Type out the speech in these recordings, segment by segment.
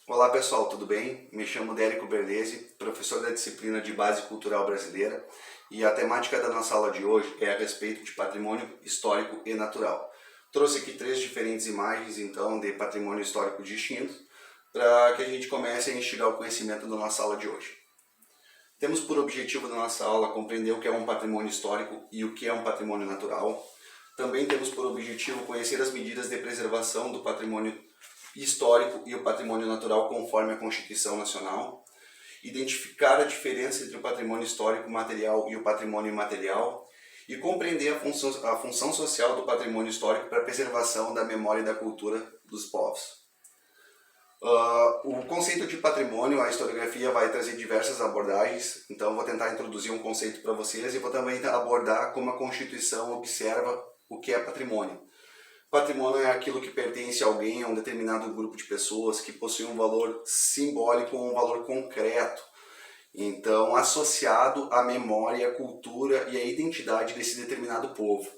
Olá pessoal, tudo bem? Me chamo Dérico Berlese, professor da disciplina de Base Cultural Brasileira, e a temática da nossa aula de hoje é a respeito de patrimônio histórico e natural. Trouxe aqui três diferentes imagens então de patrimônio histórico distintos para que a gente comece a instigar o conhecimento da nossa aula de hoje. Temos por objetivo da nossa aula compreender o que é um patrimônio histórico e o que é um patrimônio natural. Também temos por objetivo conhecer as medidas de preservação do patrimônio histórico e o patrimônio natural conforme a Constituição Nacional, identificar a diferença entre o patrimônio histórico material e o patrimônio imaterial e compreender a função social do patrimônio histórico para a preservação da memória e da cultura dos povos. O conceito de patrimônio, a historiografia vai trazer diversas abordagens, então vou tentar introduzir um conceito para vocês e vou também abordar como a Constituição observa o que é patrimônio. Patrimônio é aquilo que pertence a alguém, a um determinado grupo de pessoas, que possui um valor simbólico ou um valor concreto. Então, associado à memória, à cultura e à identidade desse determinado povo.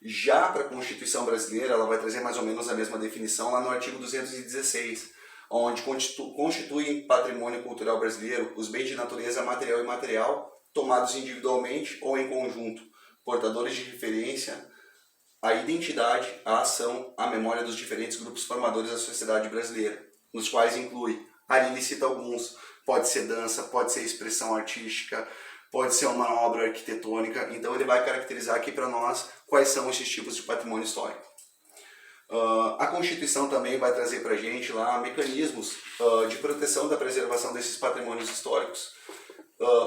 Já para a Constituição brasileira, ela vai trazer mais ou menos a mesma definição lá no artigo 216, onde constituem patrimônio cultural brasileiro os bens de natureza material e imaterial, tomados individualmente ou em conjunto, portadores de referência, a identidade, a ação, a memória dos diferentes grupos formadores da sociedade brasileira, nos quais inclui, ali ele cita alguns, pode ser dança, pode ser expressão artística, pode ser uma obra arquitetônica, então ele vai caracterizar aqui para nós quais são esses tipos de patrimônio histórico. A Constituição também vai trazer para a gente lá mecanismos de proteção da preservação desses patrimônios históricos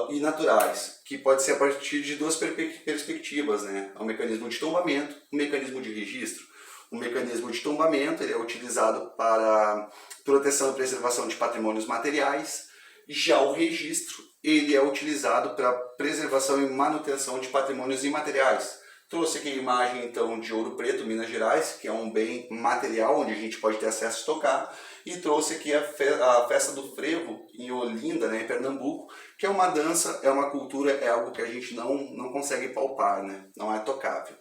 e naturais, que pode ser a partir de duas perspectivas, né? O mecanismo de tombamento, o mecanismo de registro. O mecanismo de tombamento ele é utilizado para proteção e preservação de patrimônios materiais, já o registro ele é utilizado para preservação e manutenção de patrimônios imateriais. Trouxe aqui a imagem então de Ouro Preto, Minas Gerais, que é um bem material onde a gente pode ter acesso a tocar, e trouxe aqui a festa do frevo em Olinda, né, em Pernambuco, que é uma dança, é uma cultura, é algo que a gente não consegue palpar, né, não é tocável.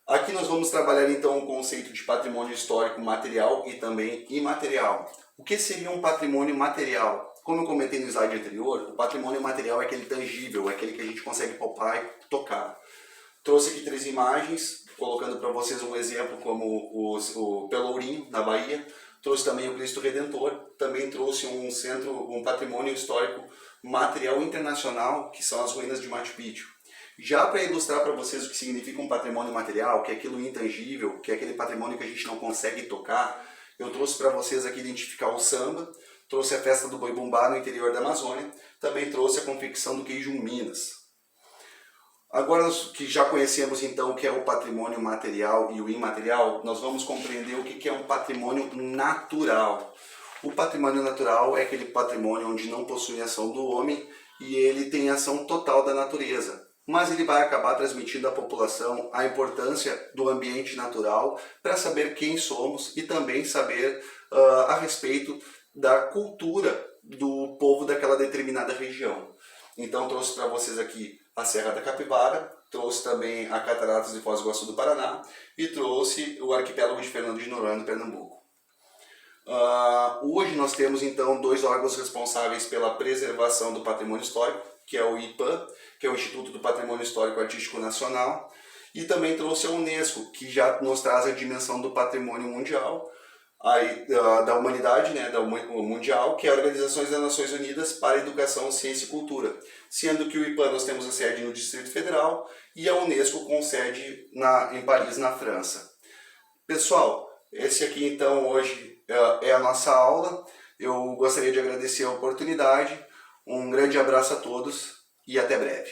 Aqui nós vamos trabalhar então o conceito de patrimônio histórico material e também imaterial. O que seria um patrimônio material? Como eu comentei no slide anterior, o patrimônio material é aquele tangível, é aquele que a gente consegue palpar e tocar. Trouxe aqui três imagens, colocando para vocês um exemplo como o Pelourinho, na Bahia. Trouxe também o Cristo Redentor, também trouxe um patrimônio histórico material internacional, que são as ruínas de Machu Picchu. Já para ilustrar para vocês o que significa um patrimônio material, que é aquilo intangível, que é aquele patrimônio que a gente não consegue tocar, eu trouxe para vocês aqui identificar o samba, trouxe a festa do Boi Bumbá no interior da Amazônia, também trouxe a confecção do queijo Minas. Agora que já conhecemos então o que é o patrimônio material e o imaterial, nós vamos compreender o que é um patrimônio natural. O patrimônio natural é aquele patrimônio onde não possui ação do homem e ele tem ação total da natureza. Mas ele vai acabar transmitindo à população a importância do ambiente natural para saber quem somos e também saber a respeito da cultura do povo daquela determinada região. Então trouxe para vocês aqui a Serra da Capivara, trouxe também a Cataratas de Foz do Iguaçu do Paraná e trouxe o arquipélago de Fernando de Noronha, no Pernambuco. Hoje nós temos então dois órgãos responsáveis pela preservação do patrimônio histórico, que é o IPAN, que é o Instituto do Patrimônio Histórico Artístico Nacional, e também trouxe a Unesco, que já nos traz a dimensão do patrimônio mundial, da humanidade, né, da mundial, que é a Organização das Nações Unidas para a Educação, Ciência e Cultura, sendo que o IPAN nós temos a sede no Distrito Federal e a Unesco com sede em Paris, na França. Pessoal, esse aqui então hoje é a nossa aula. Eu gostaria de agradecer a oportunidade. Um grande abraço a todos e até breve.